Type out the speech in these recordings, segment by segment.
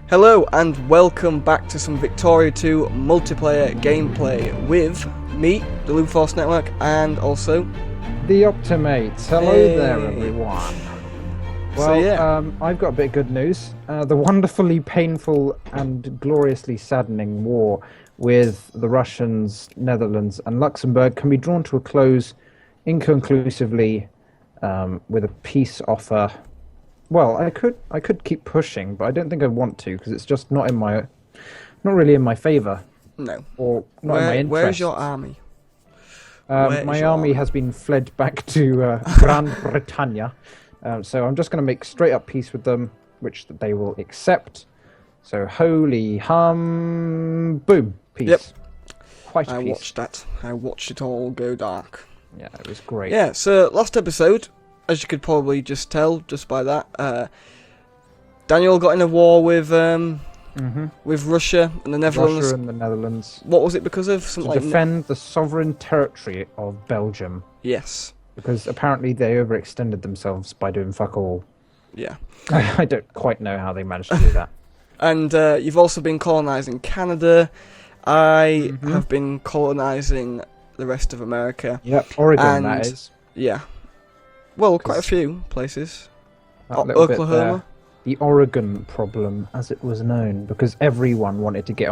Hello and welcome back to some Victoria 2 multiplayer gameplay with me, the Louberforce Network, and also the Optimates. Hello there, everyone. Well, I've got a bit of good news. The wonderfully painful and gloriously saddening war with the Russians, Netherlands, and Luxembourg can be drawn to a close inconclusively with a peace offer. Well, I could keep pushing, but I don't think I want to because it's just not really in my favour. No. Or not in my interest. Where's your army? My army has been fled back to Gran Britannia, so I'm just going to make straight up peace with them, which they will accept. So holy boom, peace. Yep. Quite I peace. watched that. I watched it all go dark. Yeah, it was great. Yeah. So last episode, as you could probably just tell just by that, Daniel got in a war with Russia and the Netherlands. Russia and the Netherlands. What was it because of? To defend the sovereign territory of Belgium. Yes. Because apparently they overextended themselves by doing fuck all. Yeah. I don't quite know how they managed to do that. And you've also been colonising Canada. I have been colonising the rest of America. Yep, Oregon, that is. Yeah. Well, quite a few places. Oklahoma. The Oregon problem, as it was known, because everyone wanted to get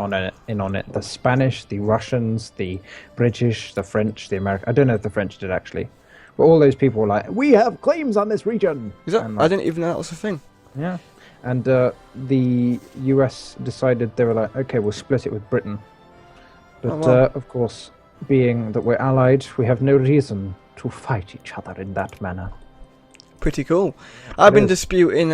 in on it. The Spanish, the Russians, the British, the French, the Americans. I don't know if the French did, actually. But all those people were like, we have claims on this region. I didn't even know that was a thing. Yeah. And the US decided, they were like, okay, we'll split it with Britain. But, of course, being that we're allied, we have no reason to fight each other in that manner. Pretty cool. I've been disputing,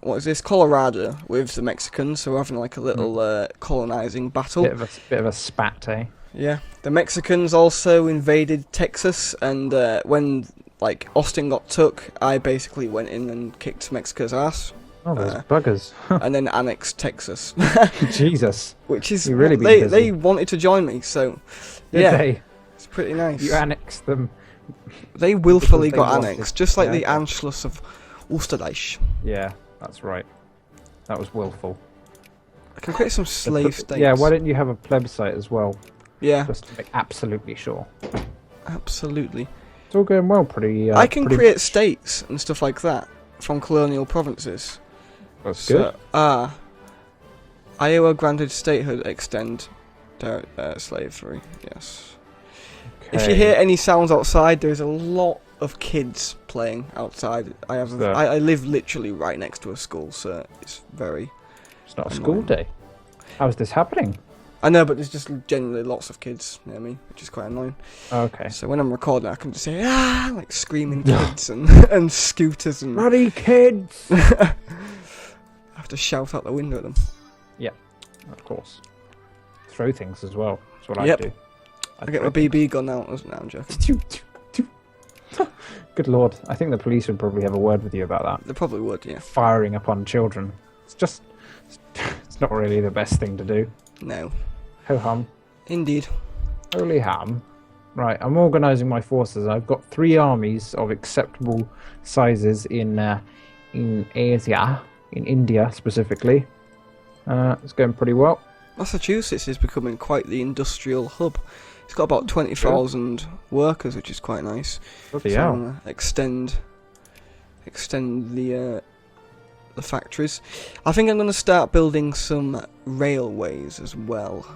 what is this, Colorado with the Mexicans, so we're having like a little colonising battle. Bit of a spat, eh? Yeah. The Mexicans also invaded Texas, and when like Austin got took, I basically went in and kicked Mexico's ass. Oh, those buggers. And then annexed Texas. Jesus. Which is, really they wanted to join me, so yeah. It's pretty nice. You annexed them. They willfully got annexed, just like the Anschluss of Österreich. Yeah, that's right. That was willful. I can create some slave states. Yeah, why don't you have a plebiscite as well? Yeah. Just to make absolutely sure. Absolutely. It's all going well, pretty... I can create states and stuff like that from colonial provinces. That's good. Iowa granted statehood, extend slavery. Yes. Okay. If you hear any sounds outside, there's a lot of kids playing outside. I live literally right next to a school, so it's very... It's not a school day. How is this happening? I know, but there's just generally lots of kids near me, which is quite annoying. Okay. So when I'm recording, I can just say, like screaming kids and scooters and... Bloody kids! I have to shout out the window at them. Yeah, of course. Throw things as well. That's what I do. I get my BB gun out. No, I'm joking. Good lord. I think the police would probably have a word with you about that. They probably would, yeah. Firing upon children. It's not really the best thing to do. No. Ho-hum. Indeed. Holy ham. Right, I'm organising my forces. I've got 3 armies of acceptable sizes in Asia, in India specifically. It's going pretty well. Massachusetts is becoming quite the industrial hub. It's got about 20,000 workers, which is quite nice. So extend the factories. I think I'm going to start building some railways as well.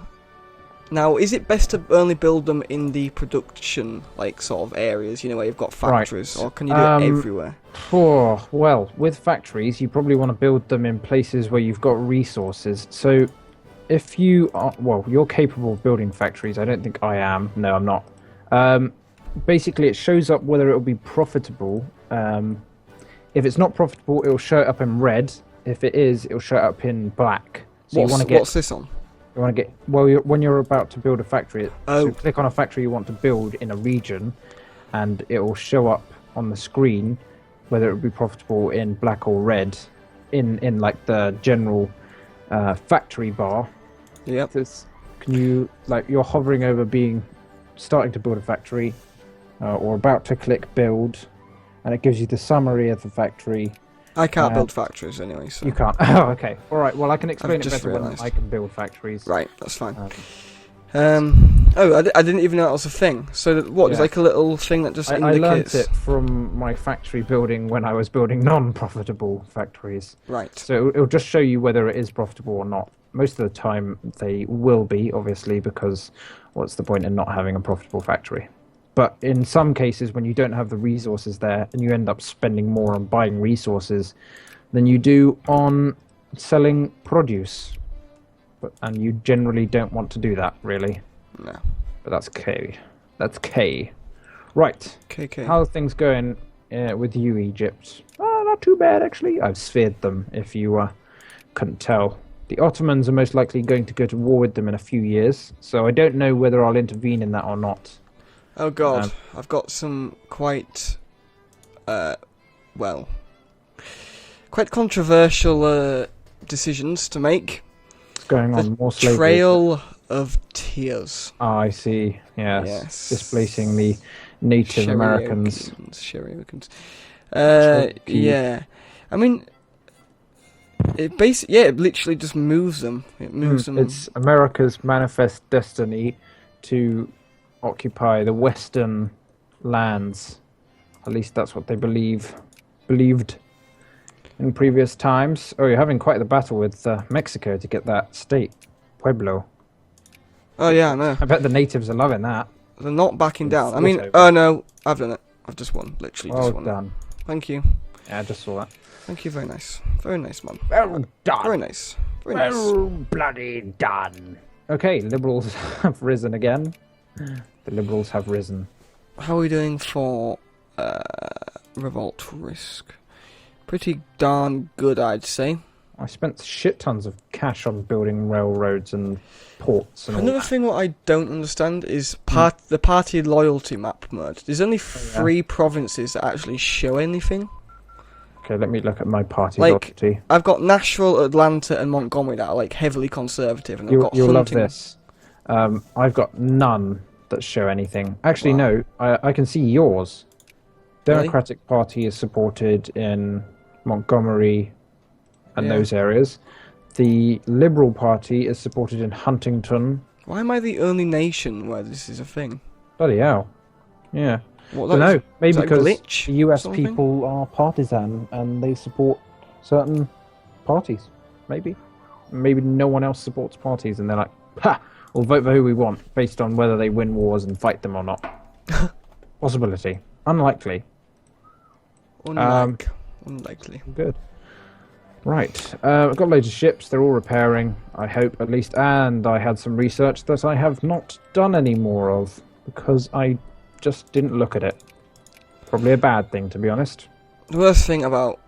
Now, is it best to only build them in the production, like, sort of areas, where you've got factories, or can you do it everywhere? Well, with factories, you probably want to build them in places where you've got resources. So, if you are, you're capable of building factories. I don't think I am. No, I'm not. Basically, it shows up whether it will be profitable. If it's not profitable, it will show up in red. If it is, it will show up in black. So what's this on? You want to get when you're about to build a factory. So click on a factory you want to build in a region, and it will show up on the screen whether it will be profitable in black or red, in like the general factory bar. Yep. Can you you're hovering over starting to build a factory, or about to click build, and it gives you the summary of the factory. I can't build factories anyway, so... You can't? Oh, okay. Alright, well I can explain it better realised. when I can build factories. Right, that's fine. I didn't even know that was a thing. So what, there's like a little thing that just indicates... I learnt it from my factory building when I was building non-profitable factories. Right. So it'll just show you whether it is profitable or not. Most of the time they will be, obviously, because what's the point in not having a profitable factory? But in some cases, when you don't have the resources there and you end up spending more on buying resources than you do on selling produce. And you generally don't want to do that, really. No. But that's K. That's K. Right. KK. How are things going with you, Egypt? Oh, not too bad, actually. I've sphered them, if you couldn't tell. The Ottomans are most likely going to go to war with them in a few years, so I don't know whether I'll intervene in that or not. Oh god, I've got some quite controversial decisions to make. Going on more slavery. Trail of Tears. Ah, I see. Yes. Displacing the Native Americans. Yeah. I mean, it literally just moves them. It moves them. It's America's manifest destiny to occupy the Western lands. At least that's what they believed in previous times. Oh, you're having quite the battle with Mexico to get that state, Pueblo. Oh yeah, I know. I bet the natives are loving that. They're not backing down. I mean, oh no, I've done it. I've just won. Literally just won. Well done. Thank you. Yeah, I just saw that. Thank you, very nice. Very nice, man. Well done. Very nice. Very well bloody done. Okay, Liberals have risen again. The Liberals have risen. How are we doing for revolt risk? Pretty darn good, I'd say. I spent shit tons of cash on building railroads and ports and all Another that. thing what I don't understand is the party loyalty map mode. There's only 3 provinces that actually show anything. Okay, let me look at my party loyalty. I've got Nashville, Atlanta, and Montgomery that are like heavily conservative, and I've got you'll love hunting. this. I've got none that show anything. Actually, no. I can see yours. Democratic Party is supported in Montgomery and those areas. The Liberal Party is supported in Huntington. Why am I the only nation where this is a thing? Bloody hell. Yeah. What, No, maybe because glitch the US something? people are partisan and they support certain parties. Maybe. Maybe no one else supports parties and they're like, ha! We'll vote for who we want based on whether they win wars and fight them or not. Possibility. Unlikely. Unlikely. Good. Right. I've got loads of ships. They're all repairing, I hope, at least. And I had some research that I have not done any more of because I just didn't look at it. Probably a bad thing, to be honest. The worst thing about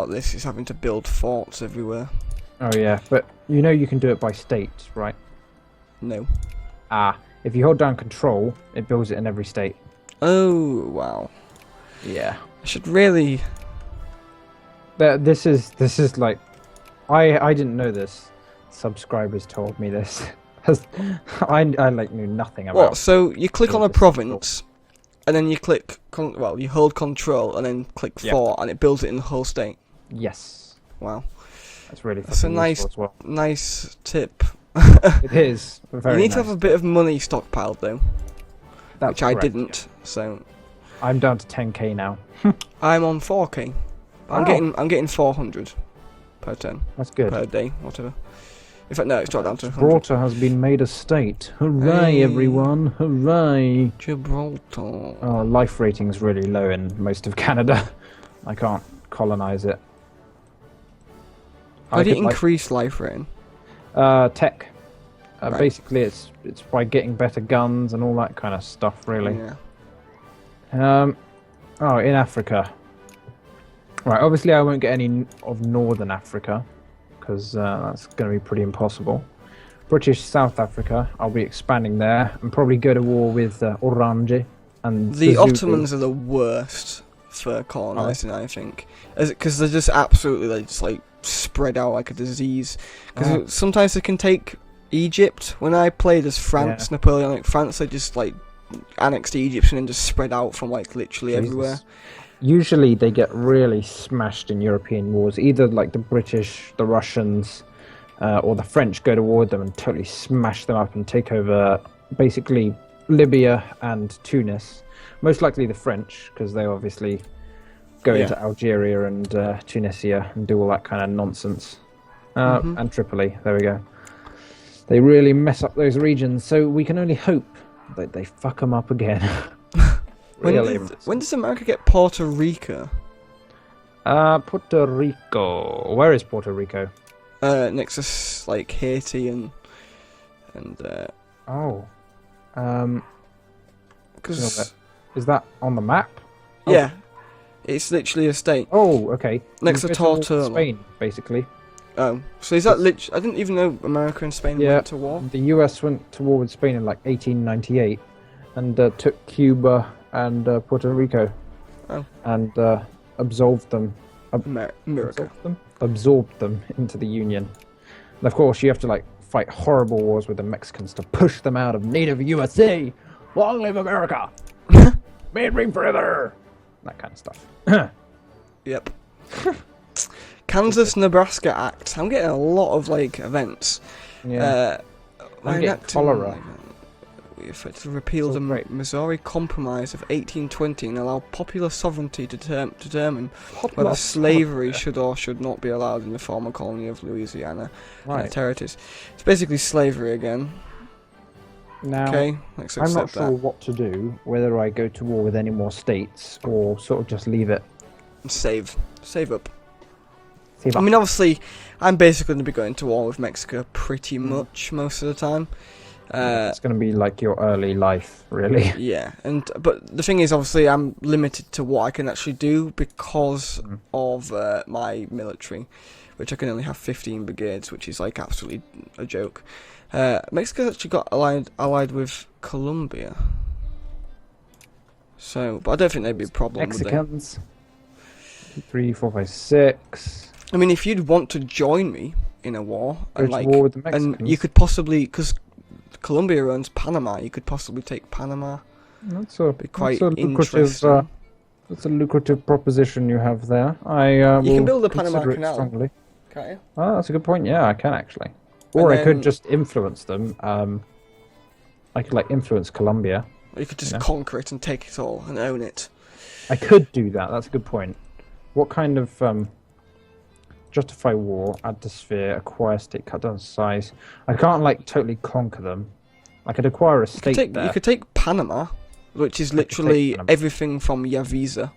this is having to build forts everywhere. Oh, yeah. But you know you can do it by state, right? No. If you hold down control, it builds it in every state. Oh, wow. Yeah. I should really... This is like... I didn't know this. Subscribers told me this. I like knew nothing about... What? So you click on a province, and then you click... you hold control, and then click fort, and it builds it in the whole state? Yes. Wow. That's really That's a nice, as well. nice tip. It is. Very You need to nice. have a bit of money stockpiled, though. That's which correct. I didn't, so... I'm down to 10k now. I'm on 4k. I'm getting 400 per turn. That's good. Per day, whatever. In fact, no, it's dropped down to 100. Gibraltar has been made a state. Hooray, Hey. everyone! Hooray! Gibraltar. Oh, life rating's really low in most of Canada. I can't colonize it. How do you increase life rating? Tech. Right. Basically, it's by getting better guns and all that kind of stuff, really. Yeah. Oh, in Africa. Right, obviously I won't get any of Northern Africa, because that's going to be pretty impossible. British South Africa, I'll be expanding there, and probably go to war with Orange and The Zulu. Ottomans are the worst for colonising, I think. Because they're just absolutely, spread out like a disease. Because sometimes they can take Egypt. When I played as France, Napoleonic France, they just, annexed Egypt and then just spread out from, literally everywhere. usually they get really smashed in European wars. Either like the British, the Russians, or the French go to war with them and totally smash them up and take over basically Libya and Tunis. Most likely the French, because they obviously go into Algeria and Tunisia and do all that kind of nonsense. And Tripoli, there we go. They really mess up those regions, so we can only hope that they fuck them up again. When does America get Puerto Rico? Puerto Rico. Where is Puerto Rico? Next to like Haiti and because is that on the map? Yeah, it's literally a state. Oh, okay. Next to Tortola. Spain, basically. Oh, so is that literally? I didn't even know America and Spain went to war. The US went to war with Spain in like 1898 and took Cuba and Puerto Rico and absolved them. Absorbed them into the Union. And of course, you have to like fight horrible wars with the Mexicans to push them out of native USA. Long live America! May it reign forever! That kind of stuff. Yep. Kansas-Nebraska Act. I'm getting a lot of like events. Yeah. I'm getting cholera. To repeal the Missouri Compromise of 1820 and allow popular sovereignty to determine whether slavery should or should not be allowed in the former colony of Louisiana and the territories. It's basically slavery again. Now, okay, let's I'm not accept sure that. what to do, whether I go to war with any more states or sort of just leave it. Save up. I mean, obviously, I'm basically going to be going to war with Mexico pretty much most of the time. It's going to be like your early life, really. Yeah, but the thing is, obviously, I'm limited to what I can actually do because of my military, which I can only have 15 brigades, which is like absolutely a joke. Mexico's actually got allied with Colombia, so but I don't think there'd be a problem. Mexicans. 2, 3, 4, 5, 6. I mean, if you'd want to join me in a war, Go to war with the Mexicans. and you could possibly, because Colombia owns Panama, you could possibly take Panama. That's quite a lucrative. interesting. That's a lucrative proposition you have there. You can build a Panama Canal. Strongly. Can't you? Oh, that's a good point. Yeah, I can actually. Or I could just influence them. I could like influence Colombia. Or you could just conquer it and take it all and own it. I could do that. That's a good point. What kind of justify war, add to sphere, acquire state, cut down size? I can't like totally conquer them. I could acquire a state there. You could take Panama, which is literally everything from Yavisa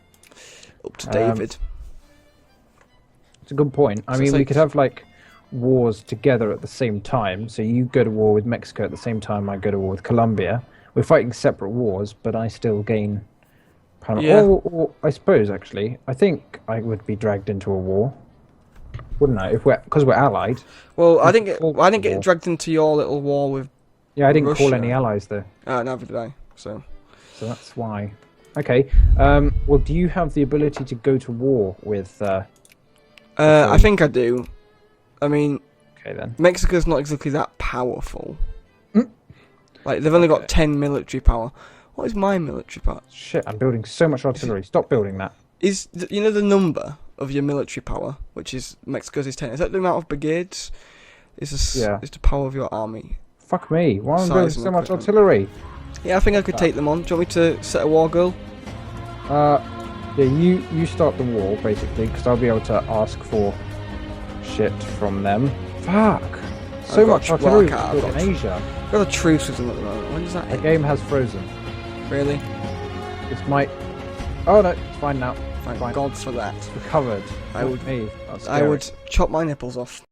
up to David. It's a good point. I mean, we could have like wars together at the same time. So you go to war with Mexico at the same time I go to war with Colombia. We're fighting separate wars, but I still gain Panama. Yeah. Or I suppose actually, I think I would be dragged into a war, wouldn't I? Because we're allied. Well, I didn't get dragged into your little war with. Yeah, I didn't Russia. call any allies though. Neither did I. So that's why. Okay. Well, do you have the ability to go to war with? I think I do. I mean, okay then. Mexico's not exactly that powerful. Like they've only got 10 military power. What is my military power? Shit, I'm building so much artillery. Stop building that. You know the number of your military power, which is Mexico's is 10. Is that the amount of brigades? Is the power of your army? Fuck me. Why am I building so much artillery? Yeah, I think I could take them on. Do you want me to set a war goal? Yeah, you start the war basically, because I'll be able to ask for shit from them. Fuck. So much artillery in Asia. I've got a truce with them at the moment. When does that end? The game has frozen. Really? It's my. Oh no, it's fine now. Thank God for that. It's recovered. I would chop my nipples off.